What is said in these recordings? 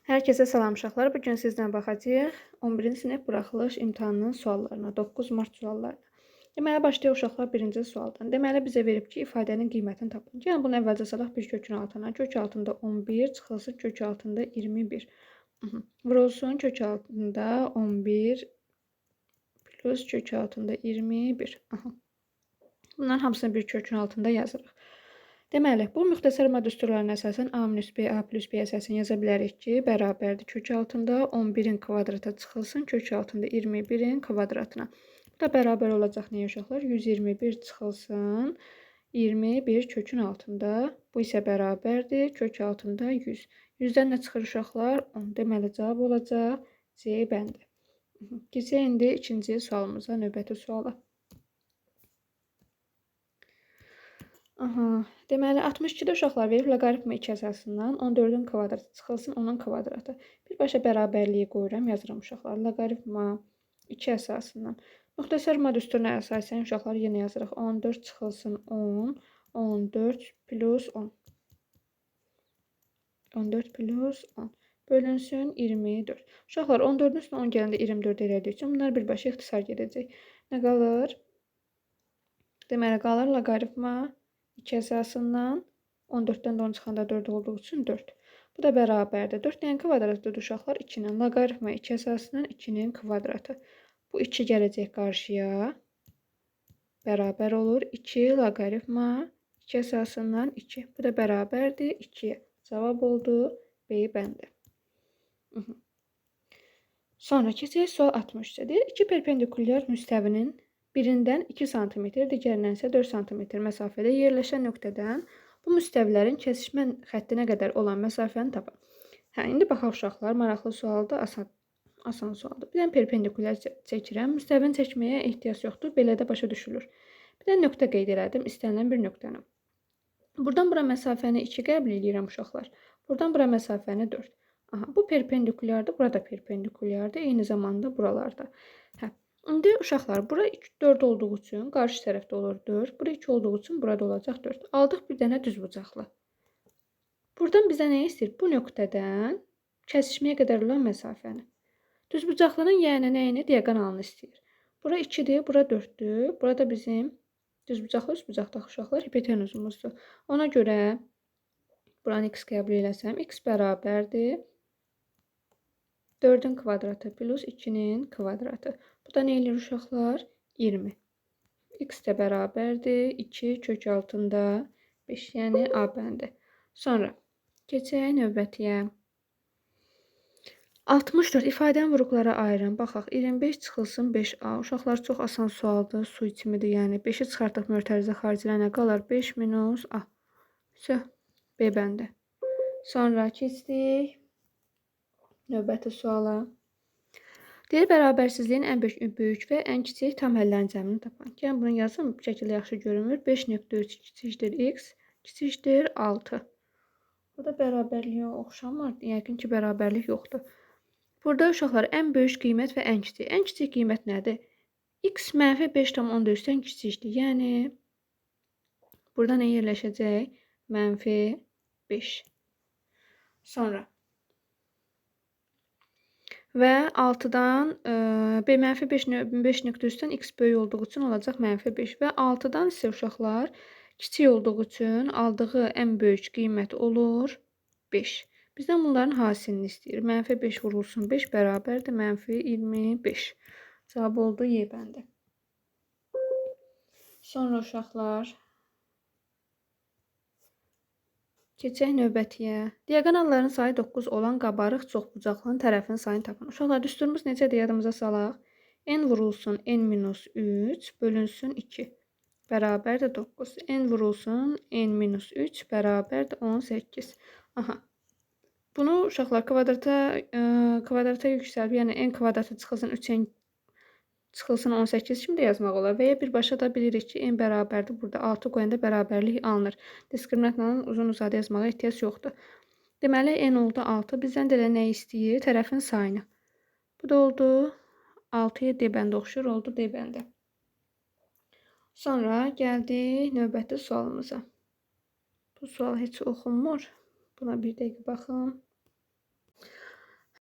Hər kəsə salam uşaqlar. Bu gün sizlə baxacağıq 11-ci sinif buraxılış imtahanının suallarına, 9 mart suallarına. Deməli, başlayaq uşaqlar birinci sualdan. Deməli, bizə verib ki, ifadənin qiymətini tapın. Yəni, bunu əvvəlcə salaq bir kökün altına. Kök altında 11 çıxılsın kök altında 21. Vurulsun kök altında 11 plus kök altında 21. Bunların hamısını bir kökün altında yazırıq. Deməli, bu müxtəsər mad düsturlarına əsasən A minus B, A plus B əsasını yaza bilərik ki, bərabərdir kök altında 11-in kvadratı çıxılsın kök altında 21-in kvadratına. Bu da bərabər olacaq nəyə uşaqlar? 121 çıxılsın 21 kökün altında. Bu isə bərabərdir kök altında 100. 100-dən nə çıxır uşaqlar? 10. Deməli, cavab olacaq C bəndi. Keçək indi ikinci sualımıza, növbəti suala. Deməli, 62-də uşaqlar verib loqaritma 2 əsasından 14-ün kvadratı çıxılsın 10-un kvadratı. Birbaşa bərabərliyi qoyuram, yazıram uşaqlar. Loqaritma 2 əsasından. Müxtəsər mad düsturuna əsasən uşaqlar yenə yazırıq. 14 çıxılsın 10, 14 plus 10. 14 plus 10. Bölünsün 24. Uşaqlar 14-ün üstünə 10 gələndə 24 elədiyi üçün bunlar birbaşa ixtisar gedəcək. Nə qalır? Deməli, qalır loqaritma 2 əsasından 14-dən də 10 çıxanda 4 olduğu üçün 4. Bu da bərabərdir. 4 nəyin kvadratıdır uşaqlar? 2-nin. Loqaritma 2 əsasından 2-nin kvadratı. Bu 2 gələcək qarşıya. Bərabər olur. 2 loqaritma 2 əsasından 2. Bu da bərabərdir 2-yə. Cavab oldu B bəndi. Sonra keçək sual 63-də. Deyir, 2 perpendikulyar müstəvinin birindən 2 sm, digərindən isə 4 sm məsafədə yerləşən nöqtədən bu müstəvilərin kəsişmə xəttinə qədər olan məsafəni tapın. İndi baxaq uşaqlar, maraqlı sualdır, asan sualdır. Bir dənə perpendikulyar çəkirəm. Müstəvini çəkməyə ehtiyac yoxdur, belə də başa düşülür. Bir dənə nöqtə qeyd elədim, istənilən bir nöqtəni. Buradan bura məsafəni 2 qəbul edirəm uşaqlar. Buradan bura məsafəni 4. Bu perpendikulyardır, burada perpendikulyardır, eyni zamanda buralarda. İndi uşaqlar, bura 4 olduğu üçün qarşı tərəfdə olur 4. Bura 2 olduğu üçün burada olacaq 4. Aldıq bir dənə düzbucaqlı. Buradan bizə nə istəyir? Bu nöqtədən kəsişməyə qədər olan məsafəni. Düzbucaqlının yəni nəyini? Diaqonalını istəyir. Bura 2-dir, bura 4-dür. Burada bizim düzbucaqlı üstbucaqdakı uşaqlar hipotenuzumuzdur. Ona görə buranı x qəbul eləsəm, x bərabərdir 4-ün kvadratı plus 2-nin kvadratı. Bu da nə eləyir uşaqlar? 20. X də bərabərdir 2 kök altında 5, yəni A bəndi. Sonra keçək növbətiyə. 64 ifadənin vuruqlara ayırın. Baxaq, 25 çıxılsın 5A. Uşaqlar çox asan sualdır, su içimidir. Yəni 5-i çıxartıq mötərizə xaricilənə qalar 5 minus A. B bəndi. Sonra keçdik növbəti suala. Deyir, bərabərsizliyin ən böyük və ən kiçik tam həllərin cəmini tapın. Yəni, bunu yazın, bu şəkildə yaxşı görünmür. 5.3 kiçikdir x, kiçikdir 6. Burada bərabərliyə oxşamır. Yəqin ki, bərabərlik yoxdur. Burada uşaqlar ən böyük qiymət və ən kiçik. Ən kiçik qiymət nədir? X mənfi 5,4-dən kiçikdir. Yəni, burada nə yerləşəcək? Mənfi 5. Sonra və 6-dan -5.3-dən x böyük olduğu üçün olacaq -5 və 6-dan isə uşaqlar kiçik olduğu üçün aldığı ən böyük qiymət olur 5. Bizdən bunların hasilini istəyir. -5 vurulsun 5 bərabərdir -25. Cavab oldu Y bəndi. Sonra uşaqlar keçək növbətiyə. Diaqonalların sayı 9 olan qabarıq çoxbucaqlının tərəfinin sayını tapın. Uşaqlar, düsturumuz necədir yadımıza salaq? N vurulsun n-3 bölünsün 2 bərabərdir 9. N vurulsun n-3 bərabərdir 18. Bunu uşaqlar kvadrata yüksəlb, yəni n kvadratı çıxılsın 3n çıxılsın 18 kimi də yazmaq olar. Və ya birbaşa da bilirik ki, n bərabərdir. Burada 6 qoyanda bərabərlik alınır. Diskriminantla uzun-uzadı yazmağa ehtiyac yoxdur. Deməli, n oldu 6. Bizdən də nə istəyir? Tərəfin sayını. Bu da oldu 6-ya D bəndi oxşur, oldu D bəndi. Sonra gəldik növbəti sualımıza. Bu sual heç oxunmur. Buna bir dəqiqə baxın.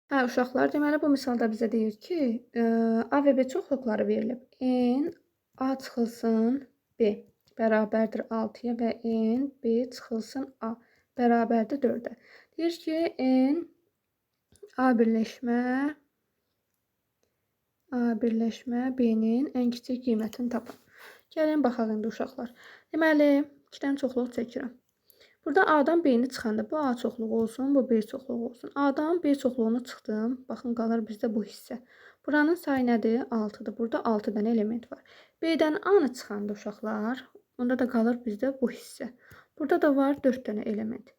Hə, uşaqlar, deməli bu misalda bizə deyir ki, A və B çoxluqları verilib. N A çıxılsın B bərabərdir 6-ya və N B çıxılsın A bərabərdir 4-ə. Deyir ki, N A birləşmə B-nin ən kiçik qiymətini tapın. Gəlin baxaq indi uşaqlar. Deməli, 2-dən çoxluq çəkirəm. Burada A-dan B-ni çıxanda bu A çoxluğu olsun, bu B çoxluğu olsun. A-dan B çoxluğunu çıxdım. Baxın, qalır bizdə bu hissə. Buranın sayı nədir? 6-dır. Burada 6 dənə element var. B-dən A-nı çıxanda uşaqlar, onda da qalır bizdə bu hissə. Burada da var 4 dənə element.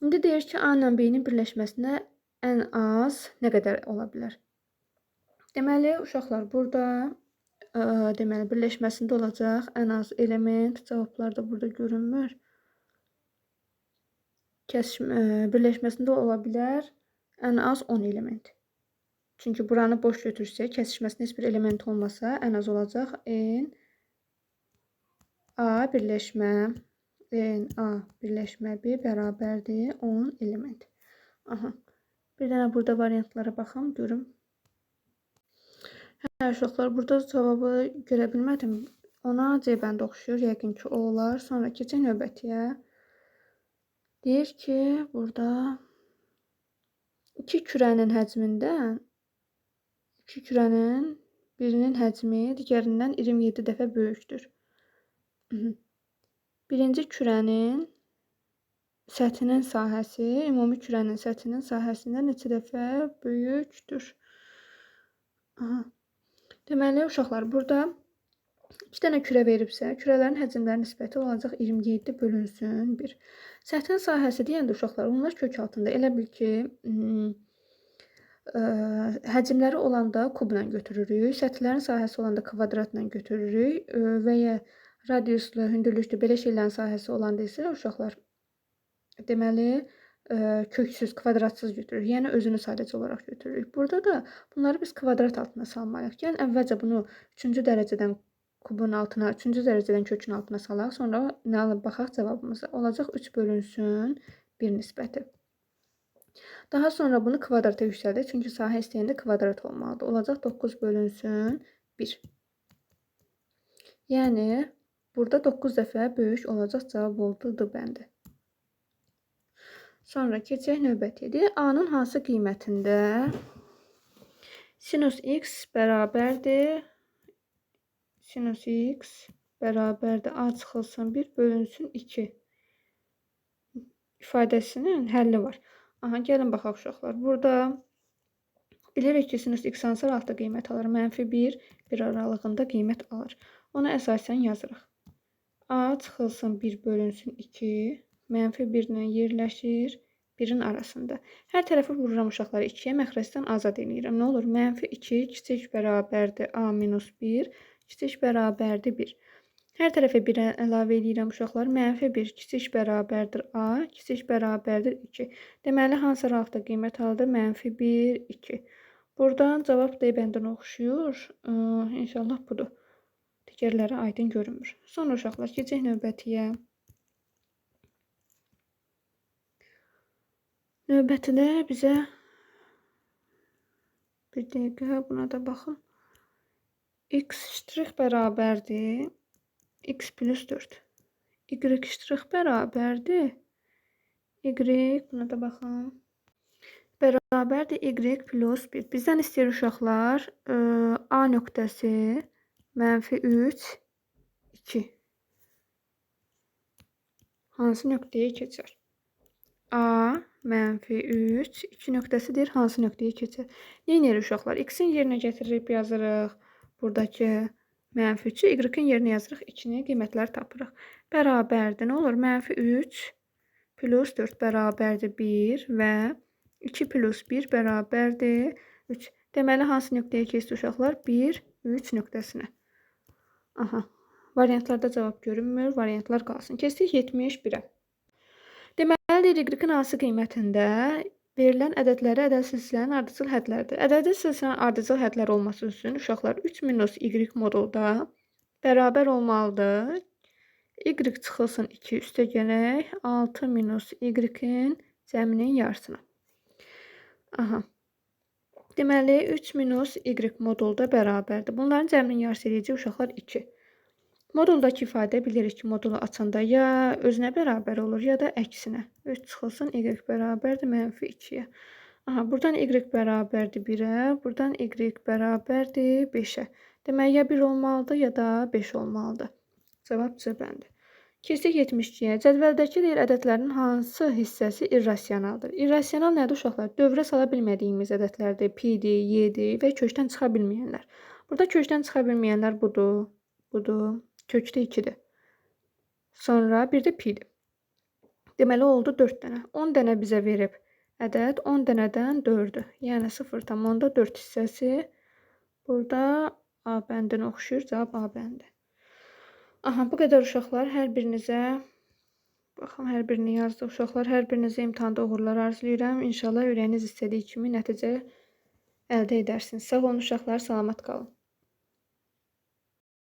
İndi deyir ki, A ilə B-nin birləşməsinə ən az nə qədər ola bilər? Deməli, uşaqlar, burada deməli, birləşməsində olacaq ən az element. Cavablar da burada görünmür. Birləşməsində ola bilər ən az 10 element. Çünki buranı boş götürsək, kəsişməsində heç bir element olmasa, ən az olacaq N A birləşmə B bərabərdir 10 element. Aha. Bir dənə burada variantlara baxım, görüm. Hə, uşaqlar, burada cavabı görə bilmədim. Ona C bəndə oxşuyur, yəqin ki, o olar. Sonra keçək növbətiyə. Deyir ki, burada iki kürənin həcmindən birinin həcmi digərindən 27 dəfə böyükdür. Birinci kürənin səthinin sahəsi ümumi kürənin səthinin sahəsindən neçə dəfə böyükdür? Deməli, uşaqlar, burada 2 dənə kürə veribsə, kürələrin həcmlərinin nisbəti olacaq 27 bölünsün 1. Səthin sahəsi deyəndə uşaqlar, onlar kök altında. Elə bil ki, həcmləri olanda kubla götürürük, səthlərin sahəsi olanda kvadratla götürürük və ya radiuslu, hündürlüklü belə şeylərin sahəsi olanda isə uşaqlar, deməli, köksüz, kvadratsız götürürük. Yəni, özünü sadəcə olaraq götürürük. Burada da bunları biz kvadrat altına salmalıyıq. Gəlin, əvvəlcə bunu 3-cü dərəcədən kubun altına, 3-cü dərəcədən kökün altına salaq. Sonra nə alıb baxaq cavabımıza. Olacaq 3 bölünsün 1 nisbəti. Daha sonra bunu kvadrata yüksəldik. Çünki sahə istəyəndə kvadrat olmalıdır. Olacaq 9 bölünsün 1. Yəni, burada 9 dəfə böyük olacaq cavab oldu D bəndi. Sonra keçək növbətidir. A-nın hansı qiymətində sinus x bərabərdir A çıxılsın 1 bölünsün 2 ifadəsinin həlli var. Aha, gəlin baxaq uşaqlar. Burada bilirik ki, sinus x hansı aralıqda qiymət alır? -1, 1 aralığında qiymət alır. Ona əsasən yazırıq. A çıxılsın 1 bölünsün 2 -1 ilə yerləşir 1-in arasında. Hər tərəfi vururam uşaqları 2-yə, məxrəcdən azad edirəm. Nə olur? -2 kiçik bərabərdir A minus 1, kiçik bərabərdir 1. Hər tərəfə 1 əlavə edirəm uşaqlar. -1 kiçik bərabərdir A, kiçik bərabərdir 2. Deməli, hansı aralıqda qiymət aldı? -1, 2. Buradan cavab D bəndinə oxşuyur. İnşallah budur. Digərləri aydın görünmür. Sonra uşaqlar, keçək növbətiyə. Növbətidə bizə bir dəqiqə buna da baxın. X ştrix bərabərdir x plus 4. Y ştrix bərabərdir y, buna da baxın. Bərabərdir y plus 1. Bizdən istəyir uşaqlar A nöqtəsi -3, 2. Hansı nöqtəyə keçər? A -3, 2 nöqtəsidir. Hansı nöqtəyə keçər? Neynir uşaqlar? X-in yerinə gətirib yazırıq. Buradakı -3-ü, y-in yerinə yazırıq. 2-ni qiymətləri tapırıq. Bərabərdir. Nə olur? -3 plus 4 bərabərdir 1 və 2 plus 1 bərabərdir 3. Deməli, hansı nöqtəyə keçdi uşaqlar? 1, 3 nöqtəsinə. Aha. Variantlarda cavab görünmür. Variantlar qalsın. Keçdik 71-ə. Deməli, y-in hansı qiymətində verilən ədədləri ədəd silsilənin ardıcıl hədləridir. Ədəd silsilənin ardıcıl hədləri olması üçün uşaqlar 3 minus y modulda bərabər olmalıdır. Y çıxılsın 2 üstə gələk 6 minus y-in cəminin yarısına. Aha. Deməli, 3 minus y modulda bərabərdir. Bunların cəminin yarısı eləyəcək uşaqlar 2. Moduldakı ifadə bilirik ki, modulu açanda ya özünə bərabər olur, ya da əksinə. 3 çıxılsın, y bərabərdir -2-yə. Aha, buradan y bərabərdir 1-ə, buradan y bərabərdir 5-ə. Deməli, ya 1 olmalıdır, ya da 5 olmalıdır. Cavab C bəndi. Keçdik 72-yə. Cədvəldəki deyil ədədlərin hansı hissəsi irrasionaldır? İrrasional nədir uşaqlar? Dövrə sala bilmədiyimiz ədədlərdir. Pi-dir, y-dir və kökdən çıxa bilməyənlər. Burada kökdən çıxa bilməyənlər budur, budur. Kökdə 2-dir. Sonra bir də pi-dir. Deməli, oldu 4 dənə. 10 dənə bizə verib ədəd 10 dənədən 4-dür. Yəni 0,4 hissəsi burada A bəndinə oxşuyur. Cavab A bəndi. Aha, bu qədər uşaqlar. Hər birinizə baxın, hər birini yazdı uşaqlar. Hər birinizə imtahanda uğurlar arzulayıram. İnşallah ürəyiniz istədiyi kimi nəticə əldə edərsiniz. Sağ olun uşaqlar, salamat qalın.